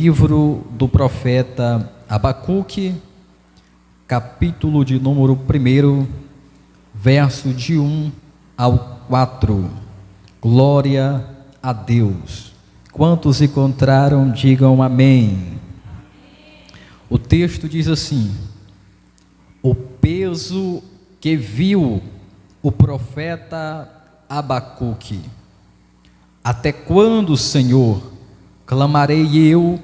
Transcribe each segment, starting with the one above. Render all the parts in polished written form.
livro do profeta Abacuque, capítulo de número 1, verso de 1 ao 4. Glória a Deus. Quantos encontraram, digam amém. O texto diz assim: o peso que viu o profeta Abacuque. Até quando, Senhor, clamarei eu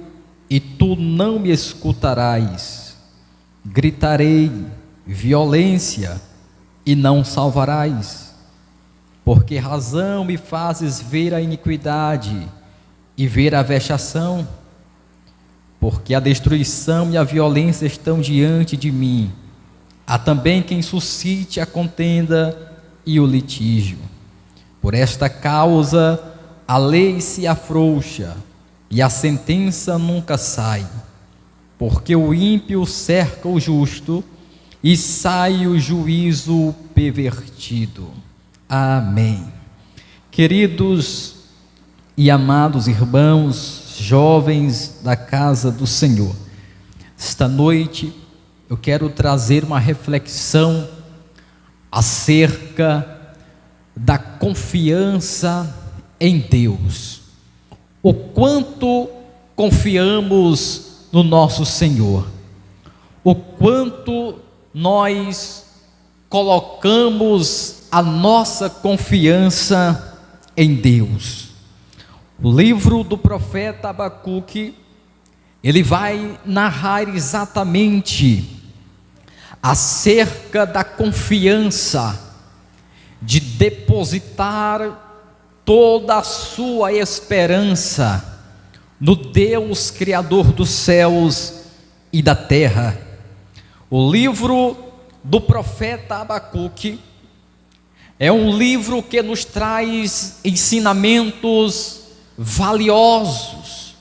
e tu não me escutarás? Gritarei violência e não salvarás. Por que razão me fazes ver a iniquidade e ver a vexação? Porque a destruição e a violência estão diante de mim. Há também quem suscite a contenda e o litígio. Por esta causa a lei se afrouxa e a sentença nunca sai. Porque o ímpio cerca o justo e sai o juízo pervertido. Amém. Queridos e amados irmãos, jovens da casa do Senhor, esta noite eu quero trazer uma reflexão acerca da confiança em Deus. O quanto confiamos no nosso Senhor, o quanto nós colocamos a nossa confiança em Deus. O livro do profeta Abacuque, ele vai narrar exatamente acerca da confiança de depositar toda a sua esperança no Deus Criador dos céus e da terra. O livro do profeta Abacuque é um livro que nos traz ensinamentos valiosos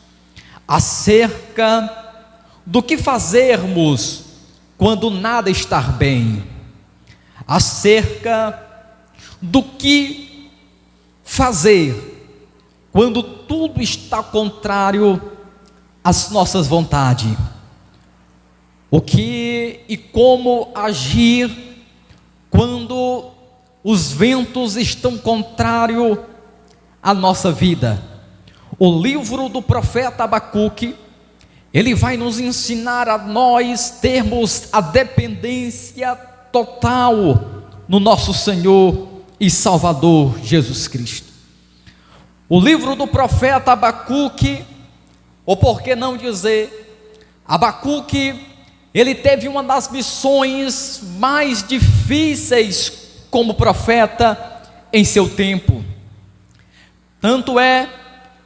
acerca do que fazermos quando nada está bem, acerca do que fazer quando tudo está contrário às nossas vontades, o que e como agir quando os ventos estão contrários à nossa vida. O livro do profeta Abacuque, ele vai nos ensinar a nós termos a dependência total no nosso Senhor e Salvador Jesus Cristo. O livro do profeta Abacuque, ou por que não dizer, Abacuque, ele teve uma das missões mais difíceis como profeta em seu tempo. Tanto é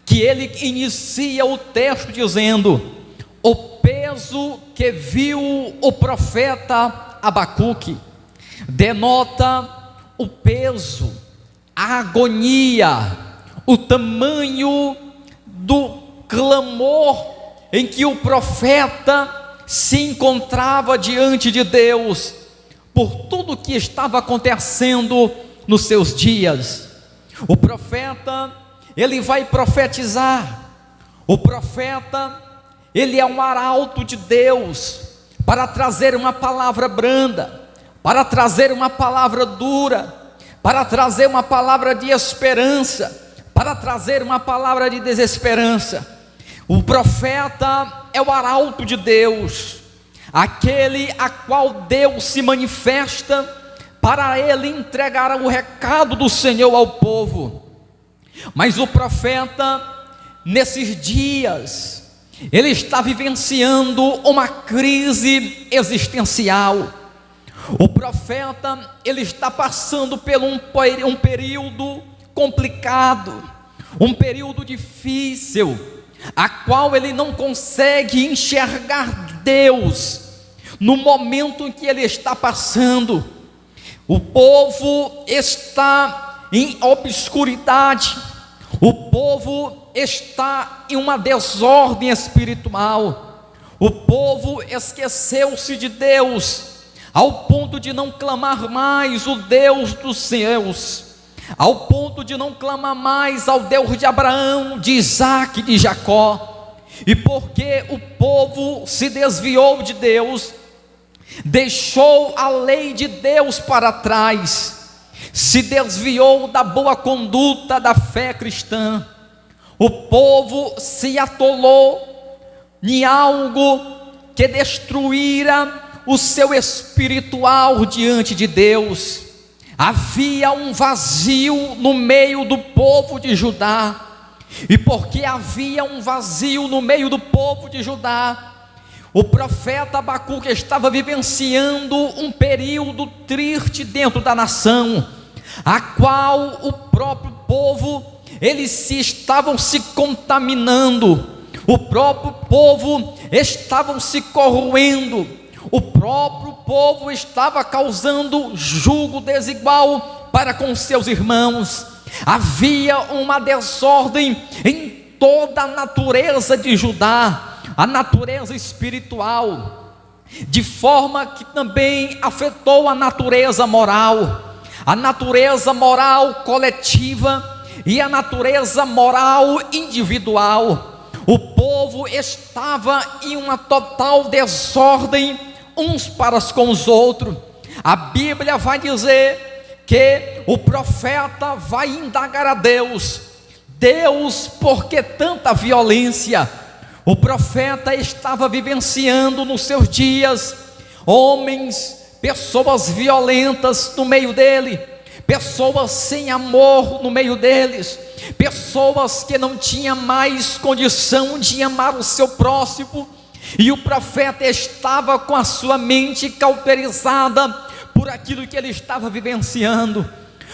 que ele inicia o texto dizendo: o peso que viu o profeta Abacuque, denota o peso, a agonia, o tamanho do clamor em que o profeta se encontrava diante de Deus, por tudo que estava acontecendo nos seus dias. O profeta, ele vai profetizar. O profeta, ele é um arauto de Deus, para trazer uma palavra branda, para trazer uma palavra dura, para trazer uma palavra de esperança, para trazer uma palavra de desesperança. O profeta é o arauto de Deus, aquele a qual Deus se manifesta para ele entregar o recado do Senhor ao povo. Mas o profeta, nesses dias, ele está vivenciando uma crise existencial. O profeta, ele está passando por um período complicado, um período difícil, a qual ele não consegue enxergar Deus no momento em que ele está passando. O povo está em obscuridade, o povo está em uma desordem espiritual, o povo esqueceu-se de Deus, ao ponto de não clamar mais o Deus dos céus, ao ponto de não clamar mais ao Deus de Abraão, de Isaque, de Jacó. e porque o povo se desviou de Deus, deixou a lei de Deus para trás, se desviou da boa conduta da fé cristã, o povo se atolou em algo que destruíra o seu espiritual diante de Deus. Havia um vazio no meio do povo de Judá, e porque havia um vazio no meio do povo de Judá, o profeta Abacuque estava vivenciando um período triste dentro da nação, a qual o próprio povo, eles estavam se contaminando, o próprio povo estavam se corroendo, o próprio povo estava causando julgo desigual para com seus irmãos. Havia uma desordem em toda a natureza de Judá, a natureza espiritual, de forma que também afetou a natureza moral coletiva e a natureza moral individual. O povo estava em uma total desordem uns para com os outros. A Bíblia vai dizer que o profeta vai indagar a Deus: Deus, por que tanta violência? O profeta estava vivenciando nos seus dias homens, pessoas violentas no meio dele, pessoas sem amor no meio deles, pessoas que não tinham mais condição de amar o seu próximo, e o profeta estava com a sua mente cauterizada por aquilo que ele estava vivenciando.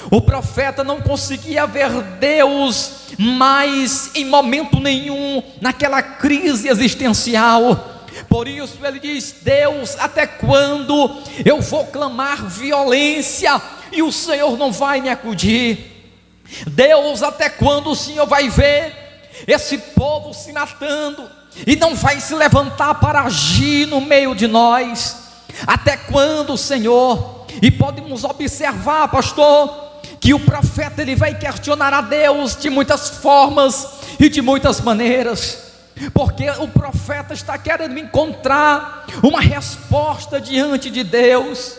O profeta não conseguia ver Deus mais em momento nenhum naquela crise existencial. Por isso ele diz: Deus, até quando eu vou clamar violência e o Senhor não vai me acudir? Deus, até quando o Senhor vai ver esse povo se matando e não vai se levantar para agir no meio de nós? Até quando, Senhor? E podemos observar, pastor, que o profeta ele vai questionar a Deus de muitas formas e de muitas maneiras, porque o profeta está querendo encontrar uma resposta diante de Deus,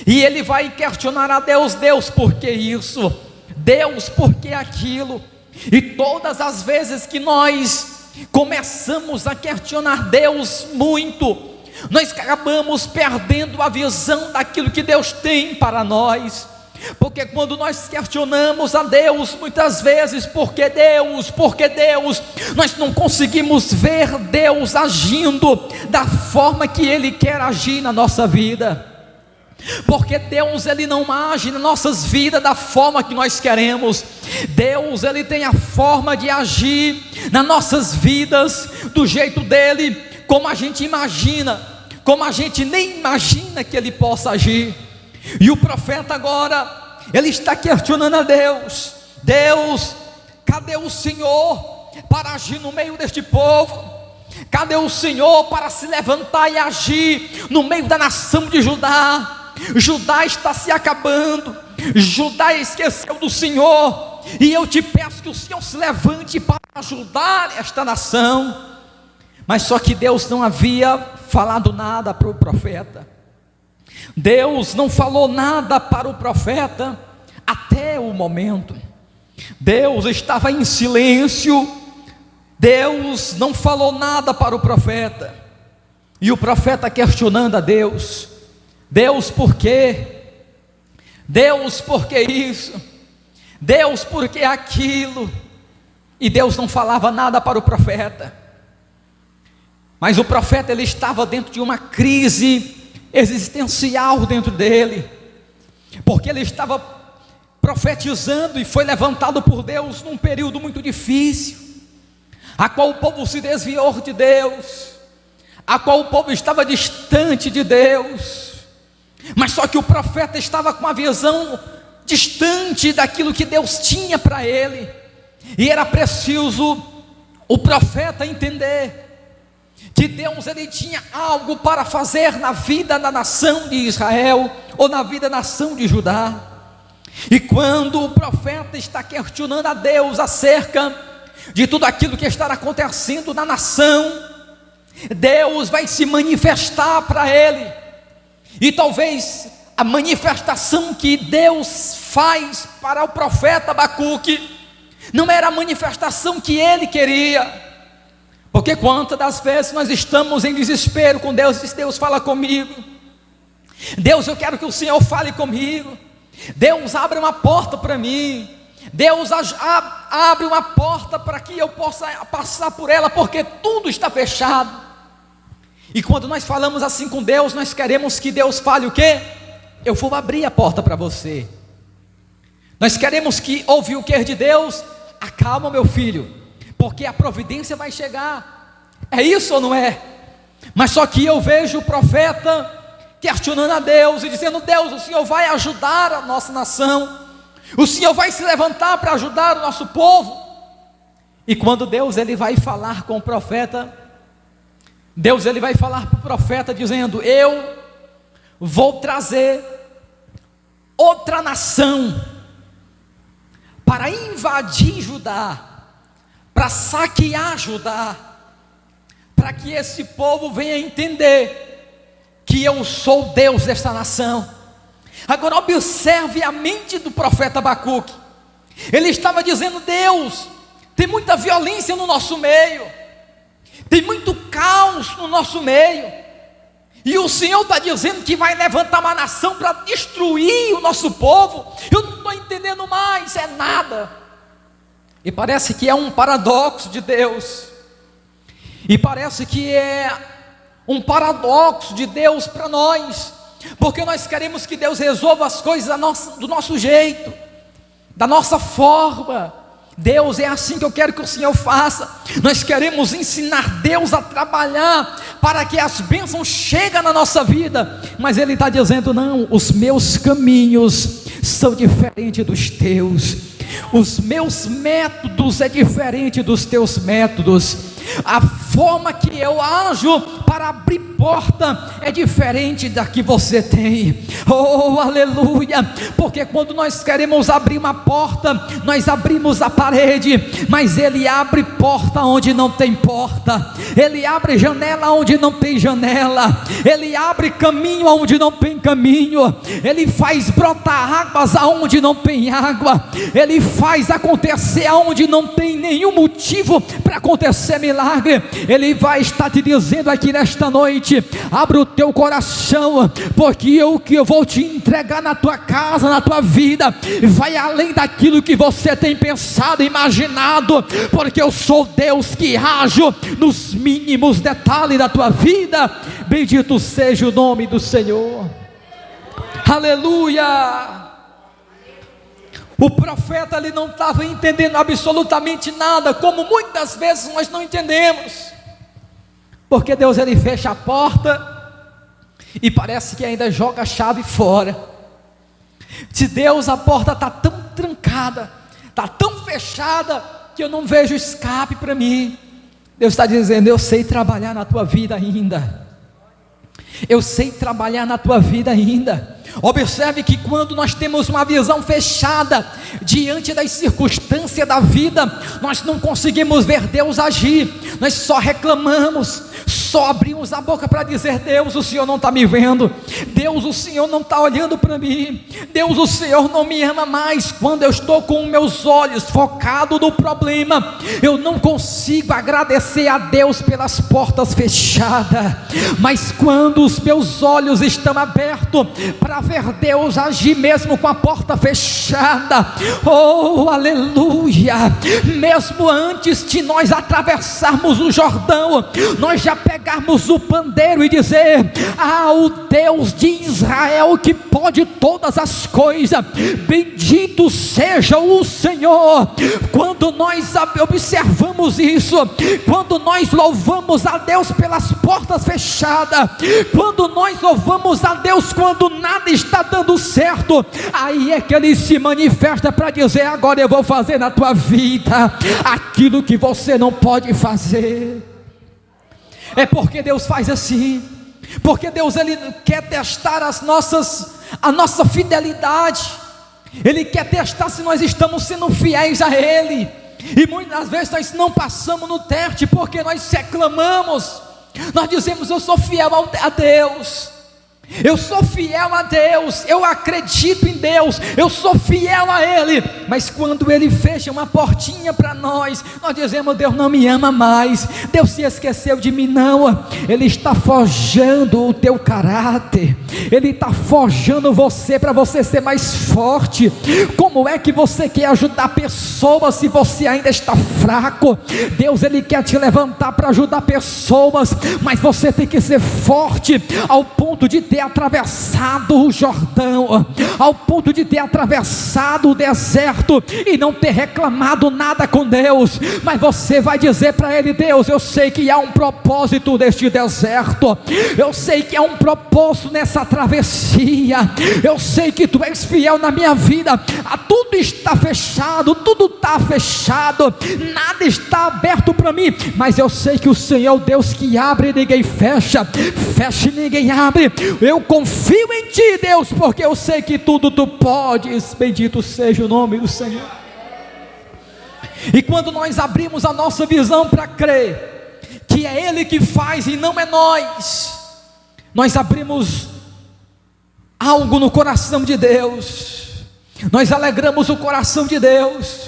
e ele vai questionar a Deus: Deus, por que isso? Deus, por que aquilo? E todas as vezes que nós começamos a questionar Deus muito, nós acabamos perdendo a visão daquilo que Deus tem para nós. Porque quando nós questionamos a Deus, muitas vezes, por que Deus, nós não conseguimos ver Deus agindo da forma que Ele quer agir na nossa vida. Porque Deus, Ele não age nas nossas vidas da forma que nós queremos. Deus, Ele tem a forma de agir nas nossas vidas do jeito dEle, como a gente imagina, como a gente nem imagina que Ele possa agir. E o profeta agora, ele está questionando a Deus: Deus, cadê o Senhor para agir no meio deste povo? Cadê o Senhor para se levantar e agir no meio da nação de Judá? Judá está se acabando, Judá esqueceu do Senhor, e eu te peço que o Senhor se levante para ajudar esta nação. Mas só que Deus não havia falado nada para o profeta. Deus não falou nada para o profeta até o momento. Deus estava em silêncio, Deus não falou nada para o profeta, e o profeta questionando a Deus: Deus, por quê? Deus, por que isso? Deus, por que aquilo? E Deus não falava nada para o profeta. Mas o profeta, ele estava dentro de uma crise existencial dentro dele, porque ele estava profetizando e foi levantado por Deus num período muito difícil, a qual o povo se desviou de Deus, a qual o povo estava distante de Deus. Mas só que o profeta estava com uma visão distante daquilo que Deus tinha para ele, e era preciso o profeta entender que Deus, ele tinha algo para fazer na vida da nação de Israel, ou na vida da nação de Judá. E quando o profeta está questionando a Deus acerca de tudo aquilo que está acontecendo na nação. Deus vai se manifestar para ele, e talvez a manifestação que Deus faz para o profeta Abacuque não era a manifestação que ele queria. Porque quantas das vezes nós estamos em desespero com Deus, diz: Deus, fala comigo. Deus, eu quero que o Senhor fale comigo. Deus, abre uma porta para mim. Deus, abre uma porta para que eu possa passar por ela, porque tudo está fechado. E quando nós falamos assim com Deus, nós queremos que Deus fale o quê? Eu vou abrir a porta para você. Nós queremos que ouvir o que de Deus? Acalma, meu filho, porque a providência vai chegar. É isso ou não é? Mas só que eu vejo o profeta questionando a Deus e dizendo: Deus, o Senhor vai ajudar a nossa nação, o Senhor vai se levantar para ajudar o nosso povo. E quando Deus ele vai falar com o profeta, Deus ele vai falar para o profeta dizendo: eu vou trazer outra nação para invadir Judá, para saquear Judá, para que esse povo venha entender que eu sou Deus desta nação. Agora observe a mente do profeta Abacuque. Ele estava dizendo: Deus, tem muita violência no nosso meio, tem muito caos no nosso meio, e o Senhor está dizendo que vai levantar uma nação para destruir o nosso povo. Eu não estou entendendo mais, é nada. E parece que é um paradoxo de Deus, e parece que é um paradoxo de Deus para nós, porque nós queremos que Deus resolva as coisas do nosso jeito, da nossa forma. Deus, é assim que eu quero que o Senhor faça. Nós queremos ensinar Deus a trabalhar para que as bênçãos cheguem na nossa vida, mas Ele está dizendo: não, os meus caminhos são diferentes dos teus, os meus métodos é diferente dos teus métodos, a forma que eu ajo para abrir porta é diferente da que você tem. Oh, aleluia! Porque quando nós queremos abrir uma porta, nós abrimos a parede, mas Ele abre porta onde não tem porta, Ele abre janela onde não tem janela, Ele abre caminho onde não tem caminho, Ele faz brotar águas aonde não tem água, Ele faz acontecer aonde não tem nenhum motivo para acontecer milagre. Ele vai estar te dizendo aqui nesta noite: abre o teu coração, porque o que eu vou te entregar na tua casa, na tua vida, vai além daquilo que você tem pensado, imaginado, porque eu sou Deus que ajo nos mínimos detalhes da tua vida. Bendito seja o nome do Senhor. Aleluia! O profeta ele não estava entendendo absolutamente nada, como muitas vezes nós não entendemos, porque Deus ele fecha a porta e parece que ainda joga a chave fora. De Deus a porta está tão trancada, está tão fechada, que eu não vejo escape para mim. Deus está dizendo: eu sei trabalhar na tua vida ainda, eu sei trabalhar na tua vida ainda. Observe que quando nós temos uma visão fechada diante das circunstâncias da vida, nós não conseguimos ver Deus agir, nós só reclamamos, só abrimos a boca para dizer: Deus, o Senhor não está me vendo, Deus, o Senhor não está olhando para mim, Deus, o Senhor não me ama mais. Quando eu estou com meus olhos focados no problema, eu não consigo agradecer a Deus pelas portas fechadas, mas quando os meus olhos estão abertos para ver Deus agir mesmo com a porta fechada, oh aleluia, mesmo antes de nós atravessarmos o Jordão, nós já pegarmos o pandeiro e dizer: ah, o Deus de Israel que pode todas as coisas, bendito seja o Senhor. Quando nós observamos isso, quando nós louvamos a Deus pelas portas fechadas, quando nós louvamos a Deus quando nada está dando certo, aí é que Ele se manifesta para dizer: agora eu vou fazer na tua vida aquilo que você não pode fazer. É porque Deus faz assim, porque Deus ele quer testar a nossa fidelidade, Ele quer testar se nós estamos sendo fiéis a Ele. E muitas vezes nós não passamos no teste porque nós reclamamos. Nós dizemos: eu sou fiel a Deus, eu sou fiel a Deus, eu acredito em Deus, eu sou fiel a Ele. Mas quando Ele fecha uma portinha para nós, nós dizemos: Deus não me ama mais, Deus se esqueceu de mim. Não, Ele está forjando o teu caráter, Ele está forjando você para você ser mais forte. Como é que você quer ajudar pessoas se você ainda está fraco? Deus, Ele quer te levantar para ajudar pessoas, mas você tem que ser forte ao ponto de ter atravessado o Jordão, ao ponto de ter atravessado o deserto e não ter reclamado nada com Deus. Mas você vai dizer para Ele: Deus, eu sei que há um propósito neste deserto, eu sei que há um propósito nessa travessia, eu sei que Tu és fiel na minha vida. Tudo está fechado, tudo está fechado, nada está aberto para mim, mas eu sei que o Senhor é o Deus que abre e ninguém fecha, fecha e ninguém abre. Eu confio em Ti, Deus, porque eu sei que tudo Tu podes. Bendito seja o nome do Senhor. E quando nós abrimos a nossa visão para crer que é Ele que faz e não é nós abrimos algo no coração de Deus, nós alegramos o coração de Deus,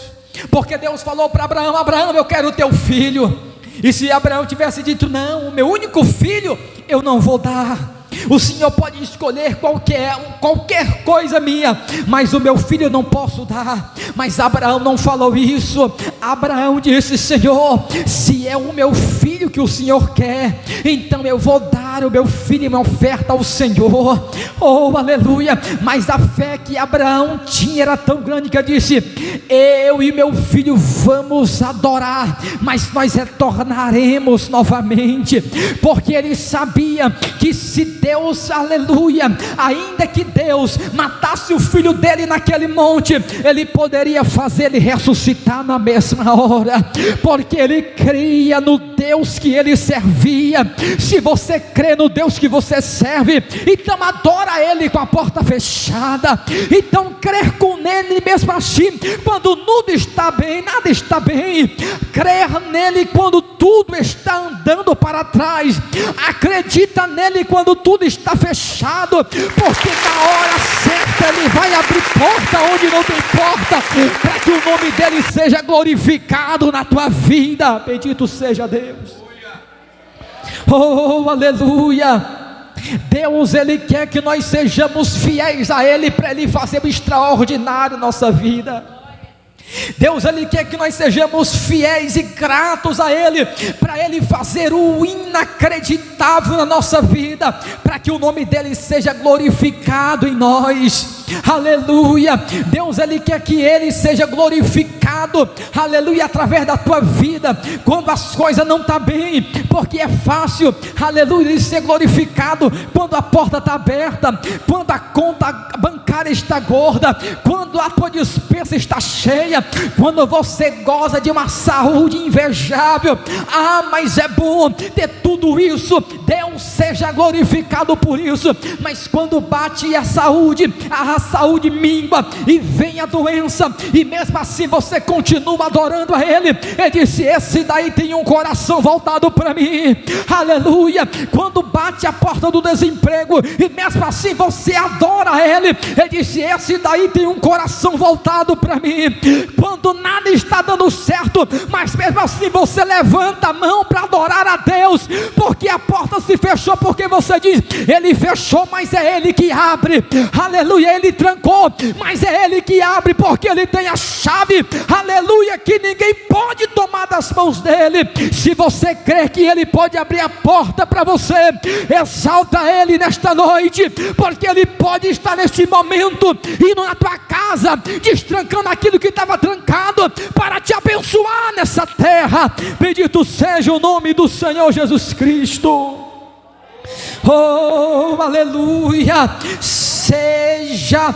porque Deus falou para Abraão: Abraão, eu quero o teu filho. E se Abraão tivesse dito: não, o meu único filho eu não vou dar, o Senhor pode escolher qualquer coisa minha, mas o meu filho eu não posso dar. Mas Abraão não falou isso. Abraão disse: Senhor, se é o meu filho que o Senhor quer, então eu vou dar o meu filho em oferta ao Senhor. Oh, aleluia. Mas a fé que Abraão tinha era tão grande que ele disse: eu e meu filho vamos adorar, mas nós retornaremos novamente, porque ele sabia que se Deus, aleluia, ainda que Deus matasse o filho dele naquele monte, Ele poderia fazer ele ressuscitar na mesma hora, porque ele cria no Deus que ele servia. Se você crê no Deus que você serve, então adora Ele com a porta fechada, então crer com Ele mesmo assim, quando tudo está bem, nada está bem. Crer nele quando tudo está andando para trás, acredita nele quando tudo está fechado, porque na hora certa Ele vai abrir porta onde não tem porta, para que o nome dele seja glorificado na tua vida. Bendito seja Deus. Oh, aleluia. Deus, Ele quer que nós sejamos fiéis a Ele, para Ele fazer o extraordinário na nossa vida. Deus, Ele quer que nós sejamos fiéis e gratos a Ele, para Ele fazer o inacreditável na nossa vida, para que o nome dEle seja glorificado em nós. Aleluia. Deus, Ele quer que Ele seja glorificado, aleluia, através da tua vida, quando as coisas não estão bem, porque é fácil, aleluia, Ele ser glorificado quando a porta está aberta, quando a conta bancária está gorda, quando a tua despensa está cheia, quando você goza de uma saúde invejável. Mas é bom ter tudo isso, Deus seja glorificado por isso. Mas quando bate a saúde mingua e vem a doença, e mesmo assim você continua adorando a Ele, Ele disse: esse daí tem um coração voltado para mim. Aleluia. Quando bate a porta do desemprego e mesmo assim você adora a Ele, Ele disse: esse daí tem um coração voltado para mim. Quando nada está dando certo, mas mesmo assim você levanta a mão para adorar a Deus, porque a porta se fechou, porque você diz: Ele fechou, mas é Ele que abre. Aleluia. Ele trancou, mas é Ele que abre, porque Ele tem a chave, aleluia, que ninguém pode tomar das mãos dEle. Se você crê que Ele pode abrir a porta para você, exalta Ele nesta noite, porque Ele pode estar neste momento indo na tua casa, destrancando aquilo que estava trancado, para te abençoar nessa terra. Bendito seja o nome do Senhor Jesus Cristo. Oh, aleluia. Seja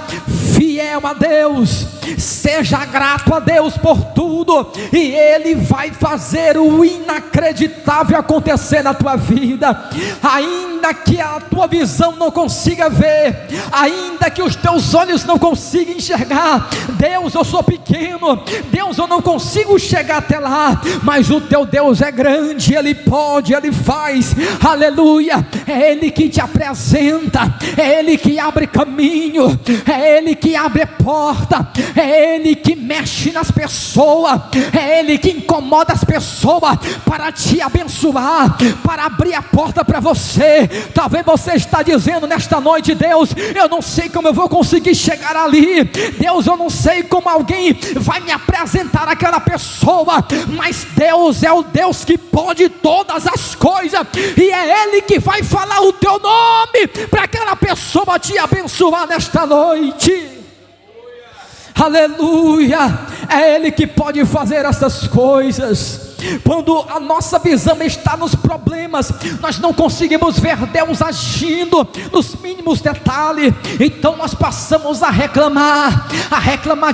fiel a Deus, seja grato a Deus por tudo, e Ele vai fazer o inacreditável acontecer na tua vida. Ainda ainda que a tua visão não consiga ver, ainda que os teus olhos não consigam enxergar, Deus, eu sou pequeno, Deus, eu não consigo chegar até lá, mas o teu Deus é grande, Ele pode, Ele faz, aleluia. É Ele que te apresenta, é Ele que abre caminho, é Ele que abre porta, é Ele que mexe nas pessoas, é Ele que incomoda as pessoas para te abençoar, para abrir a porta para você. Talvez você está dizendo nesta noite: Deus, eu não sei como eu vou conseguir chegar ali, Deus, eu não sei como alguém vai me apresentar aquela pessoa, mas Deus é o Deus que pode todas as coisas, e é Ele que vai falar o teu nome para aquela pessoa te abençoar nesta noite. Aleluia, é Ele que pode fazer essas coisas. Quando a nossa visão está nos problemas, nós não conseguimos ver Deus agindo nos mínimos detalhes, então nós passamos a reclamar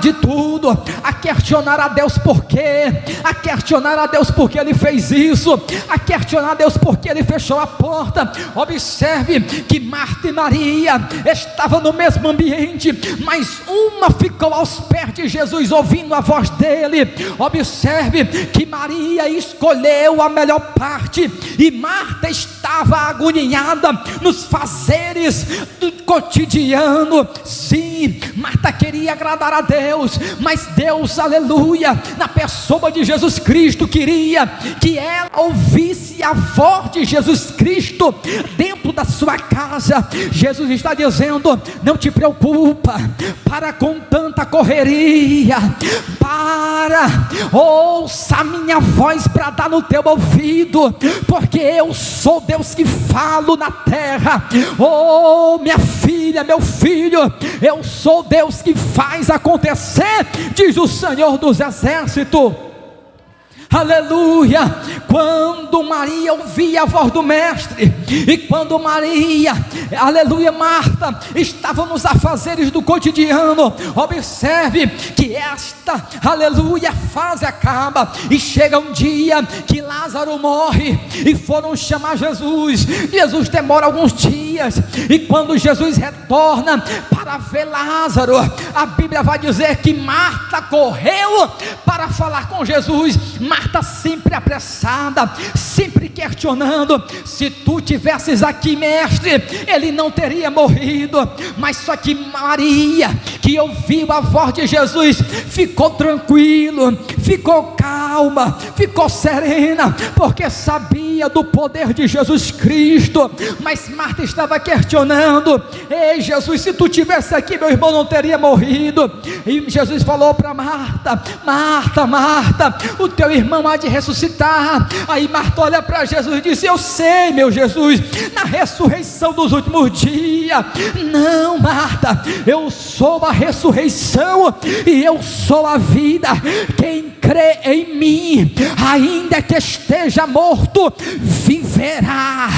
de tudo, a questionar a Deus por quê, a questionar a Deus porque Ele fez isso, a questionar a Deus porque Ele fechou a porta. Observe que Marta e Maria estavam no mesmo ambiente, mas uma ficou aos pés de Jesus ouvindo a voz dele. Observe que Maria escolheu a melhor parte, e Marta estava agoniada nos fazeres do cotidiano. Sim, Marta queria agradar a Deus, mas Deus, aleluia, na pessoa de Jesus Cristo, queria que ela ouvisse a voz de Jesus Cristo dentro da sua casa. Jesus está dizendo: não te preocupa, para com tanta correria, ouça a minha voz bradar no teu ouvido, porque eu sou Deus que falo na terra. Oh, minha filha, meu filho, eu sou Deus que faz acontecer, diz o Senhor dos Exércitos. Aleluia. Quando Maria ouvia a voz do mestre, e quando Maria, aleluia, Marta, estava nos afazeres do cotidiano, observe que esta, aleluia, fase acaba, e chega um dia que Lázaro morre, e foram chamar Jesus. Jesus demora alguns dias, e quando Jesus retorna para ver Lázaro, a Bíblia vai dizer que Marta correu para falar com Jesus. Marta sempre apressada, sempre questionando: se tu tivesses aqui, mestre, ele não teria morrido. Mas só que Maria, que ouviu a voz de Jesus, ficou tranquilo, ficou calma, ficou serena, porque sabia do poder de Jesus Cristo. Mas Marta estava questionando: ei, Jesus, se tu tivesse aqui, meu irmão não teria morrido. E Jesus falou para Marta: Marta, Marta, o teu irmão há de ressuscitar. Aí Marta olha para Jesus e disse: eu sei, meu Jesus, na ressurreição dos últimos dias. Não, Marta, eu sou a ressurreição e eu sou a vida. Quem crê em mim, ainda que esteja morto, viverá.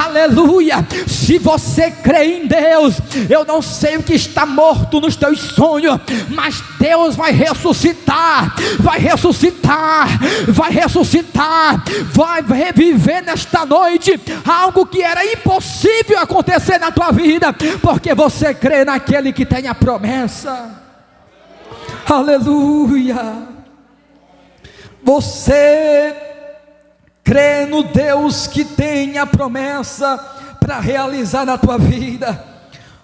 Aleluia. Se você crê em Deus, eu não sei o que está morto nos teus sonhos, mas Deus vai ressuscitar, vai ressuscitar, vai ressuscitar, vai reviver nesta noite algo que era impossível acontecer na tua vida, porque você crê naquele que tem a promessa. Aleluia. Você crê no Deus que tem a promessa para realizar na tua vida.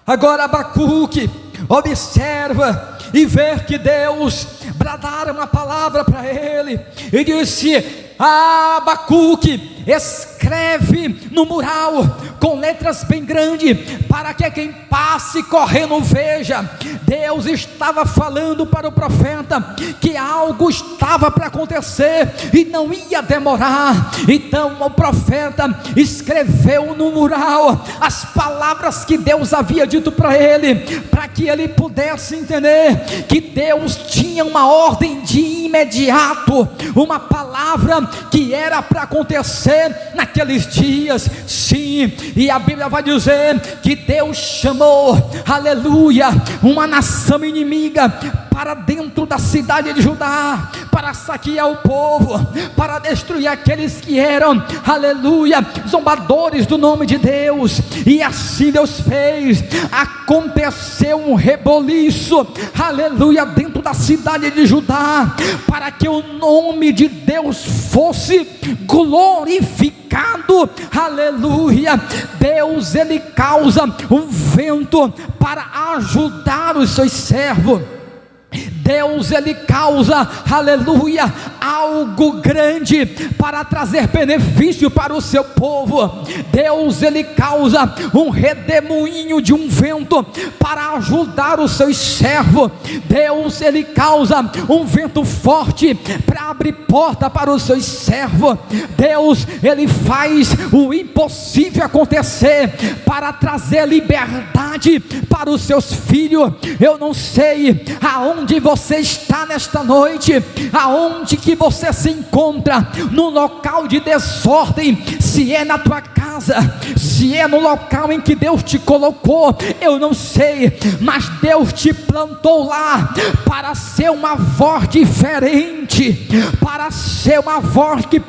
Agora Abacuque observa e vê que Deus bradaram uma palavra para ele e disse: Abacuque, escreve no mural com letras bem grandes, para que quem passe correndo veja. Deus estava falando para o profeta que algo estava para acontecer e não ia demorar. Então o profeta escreveu no mural as palavras que Deus havia dito para ele, para que ele pudesse entender que Deus tinha uma ordem de imediato, uma palavra que era para acontecer naqueles dias. Sim, e a Bíblia vai dizer que Deus chamou, aleluia, uma nação inimiga para dentro da cidade de Judá, para saquear o povo, para destruir aqueles que eram, aleluia, zombadores do nome de Deus. E assim Deus fez. Aconteceu um reboliço, aleluia, dentro da cidade de Judá, para que o nome de Deus fosse glorificado, aleluia. Deus, ele causa um vento para ajudar os seus servos. Deus, ele causa, aleluia, algo grande para trazer benefício para o seu povo. Deus, ele causa um redemoinho de um vento para ajudar os seus servos. Deus, ele causa um vento forte para abrir porta para os seus servos. Deus, ele faz o impossível acontecer para trazer liberdade para os seus filhos. Eu não sei aonde você está nesta noite, aonde que você se encontra, no local de desordem, se é na tua casa, se é no local em que Deus te colocou, eu não sei, mas Deus te plantou lá para ser uma voz diferente, para ser uma voz que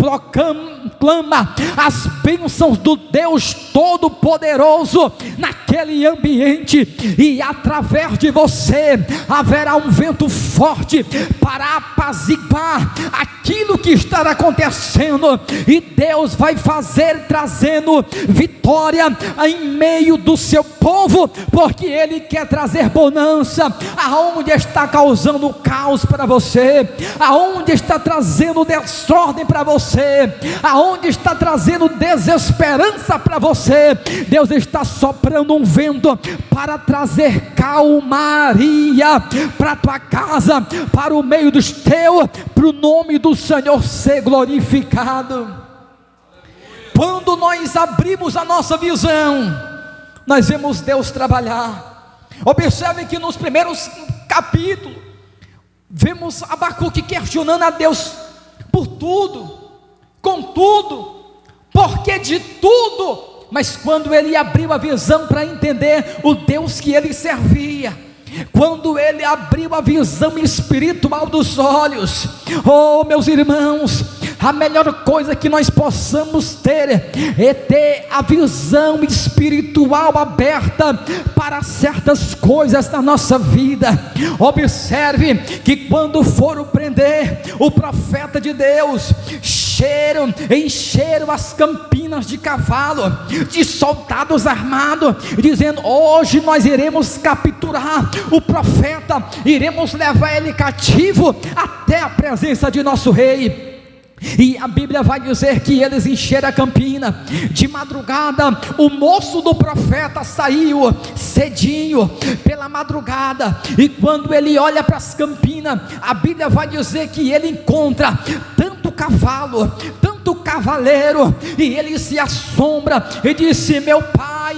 clama as bênçãos do Deus Todo-Poderoso naquele ambiente, e através de você haverá um vento forte para apaziguar aquilo que está acontecendo, e Deus vai fazer, trazendo vitória em meio do seu povo, porque Ele quer trazer bonança aonde está causando caos para você, aonde está trazendo desordem para você, aonde está trazendo desesperança para você. Deus está soprando um vento para trazer calmaria para a tua casa, para o meio dos teus, para o nome do Senhor ser glorificado. Quando nós abrimos a nossa visão, nós vemos Deus trabalhar. Observe que nos primeiros capítulos vemos Abacuque questionando a Deus por tudo, com tudo, porque de tudo. Mas quando ele abriu a visão para entender o Deus que ele servia, quando ele abriu a visão espiritual dos olhos, oh meus irmãos, a melhor coisa que nós possamos ter é ter a visão espiritual aberta para certas coisas na nossa vida. Observe que quando foram prender o profeta de Deus, encheram as campinas de cavalo, de soldados armados, dizendo: hoje nós iremos capturar o profeta, iremos levar ele cativo até a presença de nosso rei. E a Bíblia vai dizer que eles encheram a campina. De madrugada, o moço do profeta saiu cedinho pela madrugada, e quando ele olha para as campinas, a Bíblia vai dizer que ele encontra tanto cavalo, tanto cavaleiro, e ele se assombra e disse: meu pai,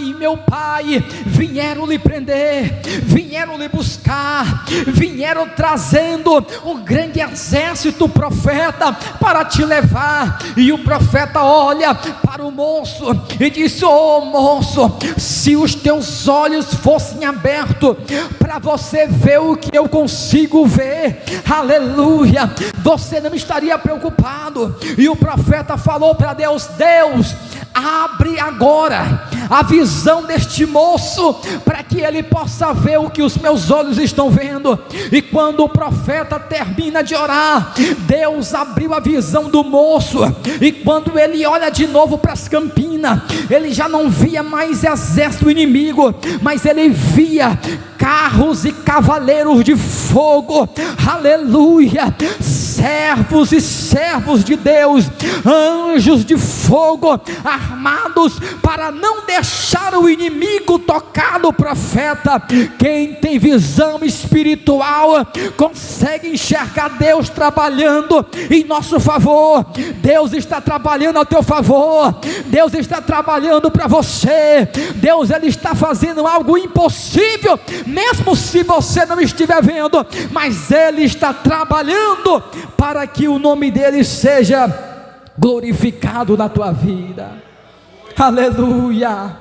vieram lhe prender, vieram lhe buscar, vieram trazendo um grande exército, profeta, para te levar. E o profeta olha para o moço e disse: ô moço, se os teus olhos fossem abertos para você ver o que eu consigo ver, aleluia, você não estaria preocupado. E o profeta falou para Deus: Deus, abre agora a visão deste moço, para que ele possa ver o que os meus olhos estão vendo. E quando o profeta termina de orar, Deus abriu a visão do moço, e quando ele olha de novo para as campinas, ele já não via mais exército inimigo, mas ele via carros e cavaleiros de fogo, aleluia, servos e servos de Deus, anjos de fogo armados para não deixar o inimigo tocar no profeta. Quem tem visão espiritual consegue enxergar Deus trabalhando em nosso favor. Deus está trabalhando a teu favor, Deus está trabalhando para você. Deus, ele está fazendo algo impossível, mesmo se você não estiver vendo, mas ele está trabalhando para que o nome dele seja glorificado na tua vida. Aleluia.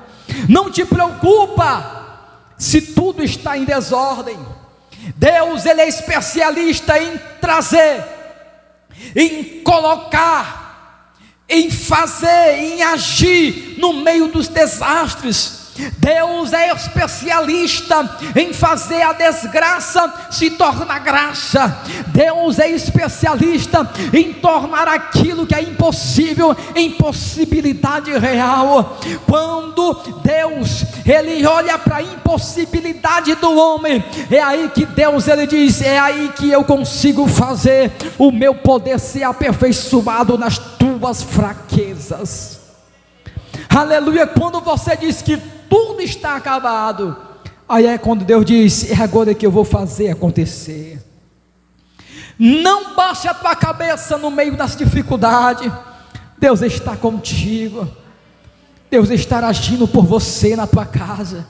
Não te preocupa se tudo está em desordem. Deus, Ele é especialista em trazer, em colocar, em fazer, em agir no meio dos desastres. Deus é especialista em fazer a desgraça se tornar graça. Deus é especialista em tornar aquilo que é impossível em possibilidade real. Quando Deus, Ele olha para a impossibilidade do homem, é aí que Deus, Ele diz: é aí que eu consigo fazer o meu poder ser aperfeiçoado nas tuas fraquezas. Aleluia. Quando você diz que tudo está acabado, aí é quando Deus diz: é agora que eu vou fazer acontecer. Não baixe a tua cabeça no meio das dificuldades. Deus está contigo. Deus está agindo por você na tua casa.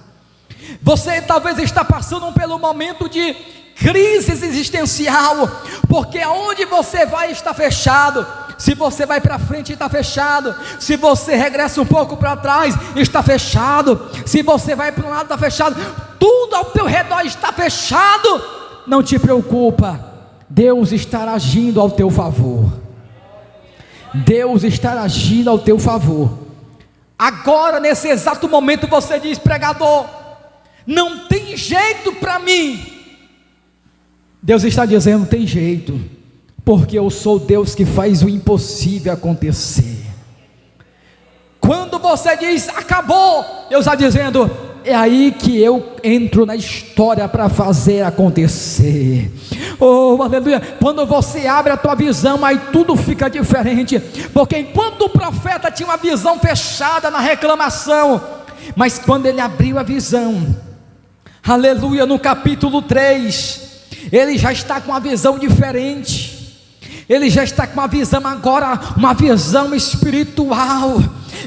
Você talvez está passando pelo momento de crise existencial, porque aonde você vai está fechado. Se você vai para frente, está fechado. Se você regressa um pouco para trás, está fechado. Se você vai para um lado, está fechado. Tudo ao teu redor está fechado. Não te preocupa, Deus está agindo ao teu favor. Deus está agindo ao teu favor. Agora, nesse exato momento, você diz: pregador, não tem jeito para mim. Deus está dizendo: tem jeito, porque eu sou Deus que faz o impossível acontecer. Quando você diz acabou, Deus está dizendo: é aí que eu entro na história para fazer acontecer. Oh, aleluia. Quando você abre a tua visão, aí tudo fica diferente, porque enquanto o profeta tinha uma visão fechada na reclamação, mas quando ele abriu a visão, aleluia, no capítulo 3, ele já está com uma visão diferente. Ele já está com uma visão agora, uma visão espiritual.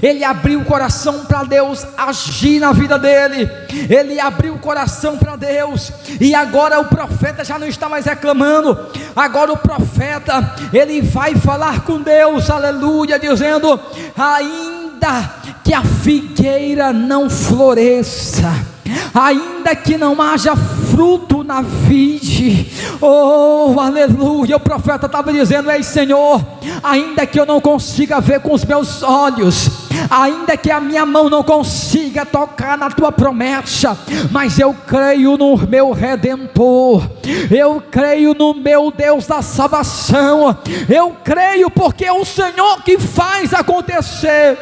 Ele abriu o coração para Deus agir na vida dele. Ele abriu o coração para Deus. E agora o profeta já não está mais reclamando. Agora o profeta, ele vai falar com Deus, aleluia, dizendo: ainda que a figueira não floresça, ainda que não haja fruto na vide, oh, aleluia, o profeta estava dizendo: ei Senhor, ainda que eu não consiga ver com os meus olhos, ainda que a minha mão não consiga tocar na tua promessa, mas eu creio no meu Redentor, eu creio no meu Deus da salvação, eu creio porque é o Senhor que faz acontecer,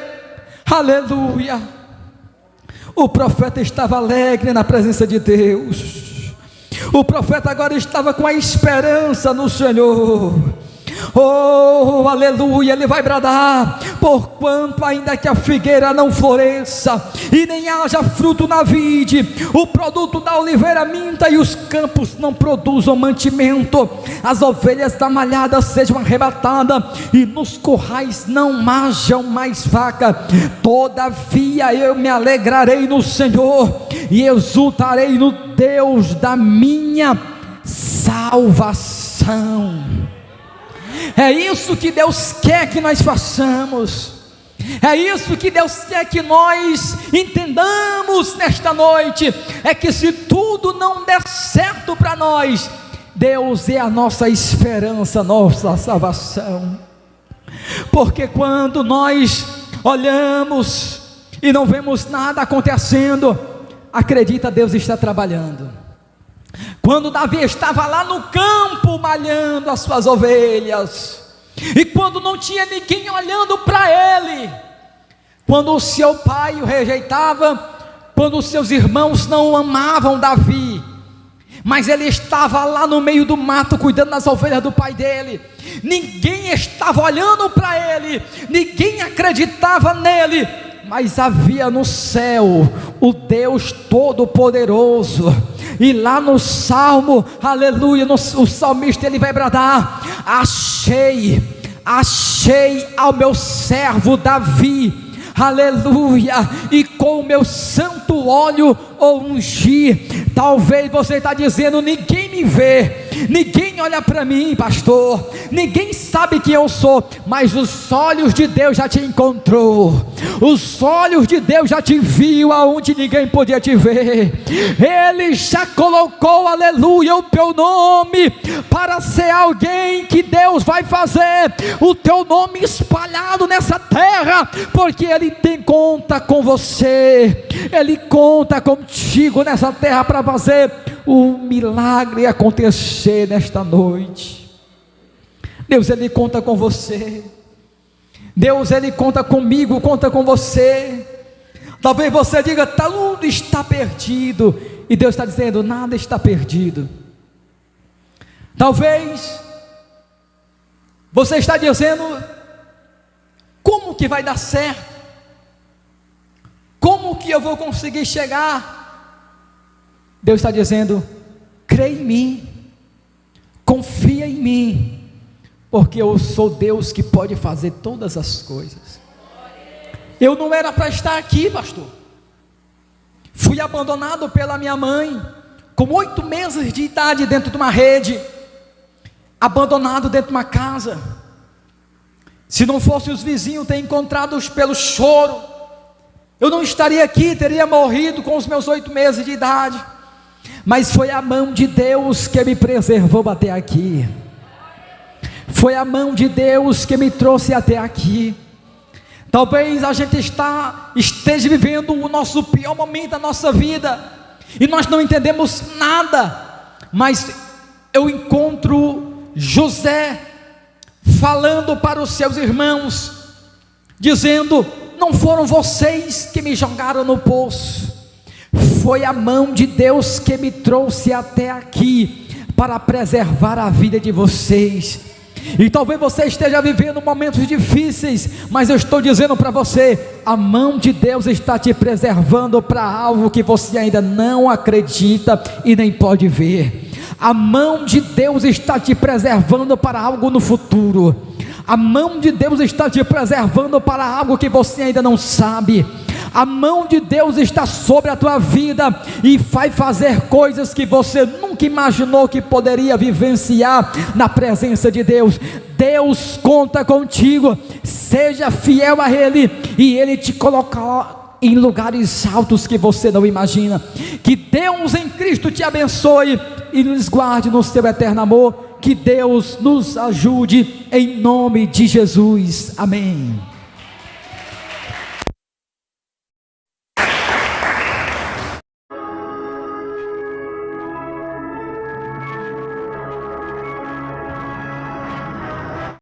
aleluia. O profeta estava alegre na presença de Deus. O profeta agora estava com a esperança no Senhor. Oh, aleluia, ele vai bradar: porquanto ainda que a figueira não floresça e nem haja fruto na vide, o produto da oliveira minta e os campos não produzam mantimento, as ovelhas da malhada sejam arrebatadas e nos currais não hajam mais vaca, todavia eu me alegrarei no Senhor e exultarei no Deus da minha salvação. É isso que Deus quer que nós façamos. É isso que Deus quer que nós entendamos nesta noite. É que se tudo não der certo para nós, Deus é a nossa esperança, nossa salvação. Porque quando nós olhamos e não vemos nada acontecendo, acredita, Deus está trabalhando. Quando Davi estava lá no campo malhando as suas ovelhas, e quando não tinha ninguém olhando para ele, quando o seu pai o rejeitava, quando os seus irmãos não amavam Davi, mas ele estava lá no meio do mato cuidando das ovelhas do pai dele, ninguém estava olhando para ele, ninguém acreditava nele, mas havia no céu o Deus Todo-Poderoso. E lá no Salmo, aleluia, o salmista ele vai bradar: achei ao meu servo Davi, aleluia, e com o meu santo óleo o ungi. Talvez você está dizendo: ninguém me me vê, ninguém olha para mim, pastor, ninguém sabe quem eu sou, mas os olhos de Deus já te encontrou, os olhos de Deus já te viu aonde ninguém podia te ver. Ele já colocou, aleluia, o teu nome para ser alguém que Deus vai fazer o teu nome espalhado nessa terra, porque Ele tem conta com você, Ele conta contigo nessa terra para fazer o milagre acontecer nesta noite. Deus, Ele conta com você. Deus, Ele conta comigo, conta com você. Talvez você diga, tudo está perdido, e Deus está dizendo, nada está perdido. Talvez você está dizendo, como que vai dar certo? Como que eu vou conseguir chegar? Deus está dizendo, crê em mim, confia em mim, porque eu sou Deus que pode fazer todas as coisas. Eu não era para estar aqui, pastor. Fui abandonado pela minha mãe, com 8 meses de idade, dentro de uma rede, abandonado dentro de uma casa. Se não fosse os vizinhos ter encontrado pelo choro, eu não estaria aqui, teria morrido com os meus 8 meses de idade. Mas foi a mão de Deus que me preservou até aqui. Foi a mão de Deus que me trouxe até aqui. Talvez a gente esteja vivendo o nosso pior momento da nossa vida, e nós não entendemos nada, mas eu encontro José falando para os seus irmãos, dizendo, não foram vocês que me jogaram no poço, foi a mão de Deus que me trouxe até aqui, para preservar a vida de vocês. E talvez você esteja vivendo momentos difíceis, mas eu estou dizendo para você, a mão de Deus está te preservando para algo que você ainda não acredita e nem pode ver. A mão de Deus está te preservando para algo no futuro. A mão de Deus está te preservando para algo que você ainda não sabe. A mão de Deus está sobre a tua vida e vai fazer coisas que você nunca imaginou que poderia vivenciar na presença de Deus. Deus conta contigo, seja fiel a Ele, e Ele te colocará em lugares altos que você não imagina. Que Deus em Cristo te abençoe e nos guarde no seu eterno amor. Que Deus nos ajude em nome de Jesus, amém.